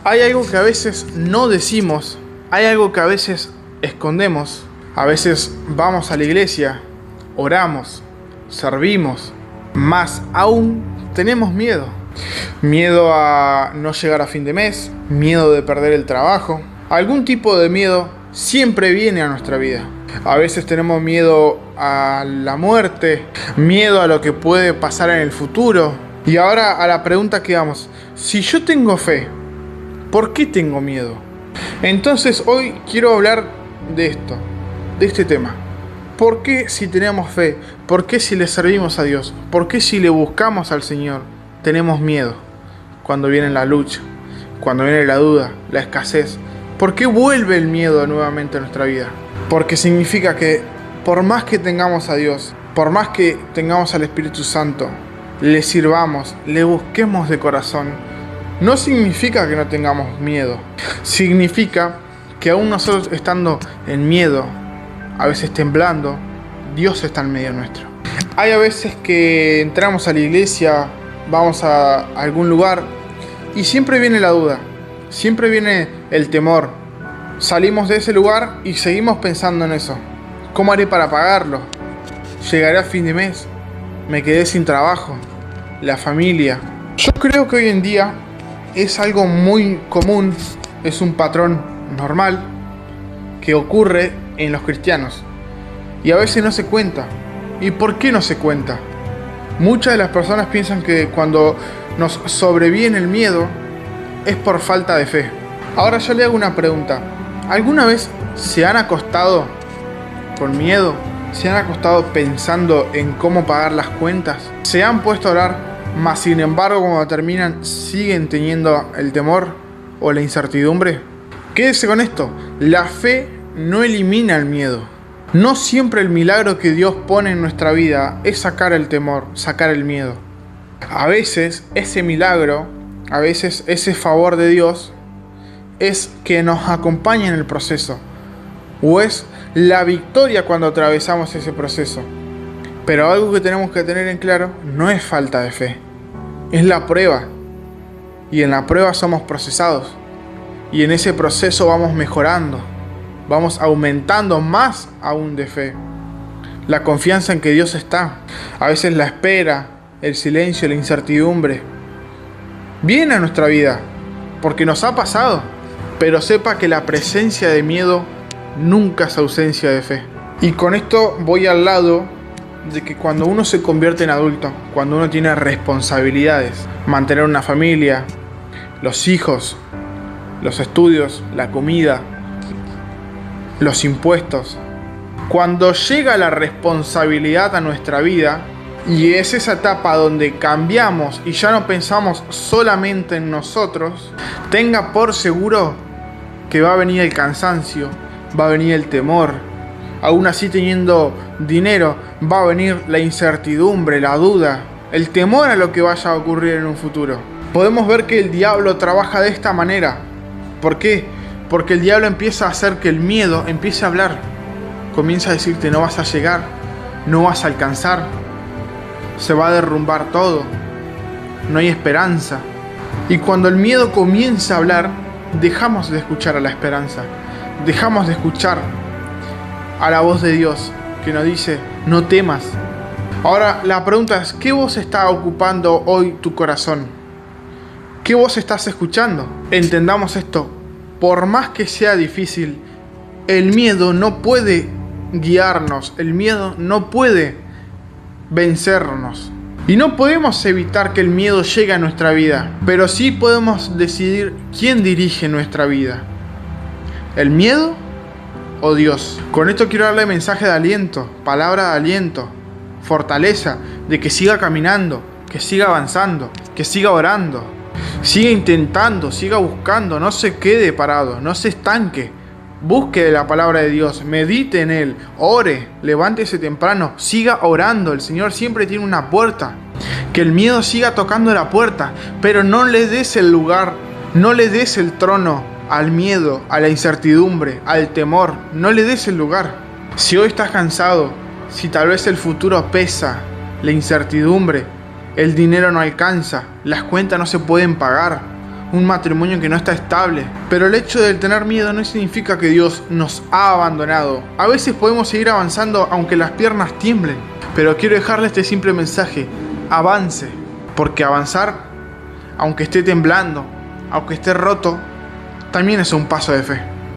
Hay algo que a veces no decimos, hay algo que a veces escondemos. A veces vamos a la iglesia, oramos, servimos, más aún tenemos miedo. Miedo a no llegar a fin de mes, miedo de perder el trabajo. Algún tipo de miedo siempre viene a nuestra vida. A veces tenemos miedo a la muerte, miedo a lo que puede pasar en el futuro. Y ahora a la pregunta que vamos, si yo tengo fe, ¿por qué tengo miedo? Entonces hoy quiero hablar de esto, de este tema. ¿Por qué si tenemos fe? ¿Por qué si le servimos a Dios? ¿Por qué si le buscamos al Señor tenemos miedo? Cuando viene la lucha, cuando viene la duda, la escasez. ¿Por qué vuelve el miedo nuevamente a nuestra vida? Porque significa que por más que tengamos a Dios, por más que tengamos al Espíritu Santo, le sirvamos, le busquemos de corazón, no significa que no tengamos miedo. Significa que aún nosotros estando en miedo, a veces temblando, Dios está en medio nuestro. Hay a veces que entramos a la iglesia, vamos a algún lugar y siempre viene la duda, siempre viene el temor. Salimos de ese lugar y seguimos pensando en eso. ¿Cómo haré para pagarlo? ¿Llegaré a fin de mes? ¿Me quedé sin trabajo? ¿La familia? Yo creo que hoy en día es algo muy común, es un patrón normal que ocurre en los cristianos y a veces no se cuenta. ¿Y por qué no se cuenta? Muchas de las personas piensan que cuando nos sobreviene el miedo es por falta de fe. Ahora yo le hago una pregunta. ¿Alguna vez se han acostado con miedo? ¿Se han acostado pensando en cómo pagar las cuentas? ¿Se han puesto a orar, mas sin embargo cuando terminan siguen teniendo el temor o la incertidumbre? Quédese con esto. La fe no elimina el miedo. No siempre el milagro que Dios pone en nuestra vida es sacar el temor, sacar el miedo. A veces ese milagro, a veces ese favor de Dios es que nos acompaña en el proceso, o es la victoria cuando atravesamos ese proceso. Pero algo que tenemos que tener en claro no es falta de fe, es la prueba. Y en la prueba somos procesados. Y en ese proceso vamos mejorando, vamos aumentando más aún de fe. La confianza en que Dios está. A veces la espera, el silencio, la incertidumbre viene a nuestra vida porque nos ha pasado. Pero sepa que la presencia de miedo nunca es ausencia de fe. Y con esto voy al lado de que cuando uno se convierte en adulto, cuando uno tiene responsabilidades, mantener una familia, los hijos, los estudios, la comida, los impuestos, cuando llega la responsabilidad a nuestra vida, y es esa etapa donde cambiamos y ya no pensamos solamente en nosotros, tenga por seguro que va a venir el cansancio, va a venir el temor. Aún así teniendo dinero, va a venir la incertidumbre, la duda, el temor a lo que vaya a ocurrir en un futuro. Podemos ver que el diablo trabaja de esta manera. ¿Por qué? Porque el diablo empieza a hacer que el miedo empiece a hablar. Comienza a decirte no vas a llegar, no vas a alcanzar, se va a derrumbar todo, no hay esperanza. Y cuando el miedo comienza a hablar, dejamos de escuchar a la esperanza, dejamos de escuchar a la voz de Dios que nos dice no temas. Ahora la pregunta es, ¿qué voz está ocupando hoy tu corazón? ¿Qué voz estás escuchando? Entendamos esto, por más que sea difícil, el miedo no puede guiarnos, el miedo no puede vencernos. Y no podemos evitar que el miedo llegue a nuestra vida, pero sí podemos decidir quién dirige nuestra vida. ¿El miedo o Dios? Con esto quiero darle mensaje de aliento, palabra de aliento, fortaleza, de que siga caminando, que siga avanzando, que siga orando, siga intentando, siga buscando, no se quede parado, no se estanque. Busque la palabra de Dios, medite en Él, ore, levántese temprano, siga orando. El Señor siempre tiene una puerta. Que el miedo siga tocando la puerta, pero no le des el lugar, no le des el trono al miedo, a la incertidumbre, al temor. No le des el lugar. Si hoy estás cansado, si tal vez el futuro pesa, la incertidumbre, el dinero no alcanza, las cuentas no se pueden pagar, un matrimonio que no está estable. Pero el hecho de tener miedo no significa que Dios nos ha abandonado. A veces podemos seguir avanzando aunque las piernas tiemblen. Pero quiero dejarle este simple mensaje: avance, porque avanzar, aunque esté temblando, aunque esté roto, también es un paso de fe.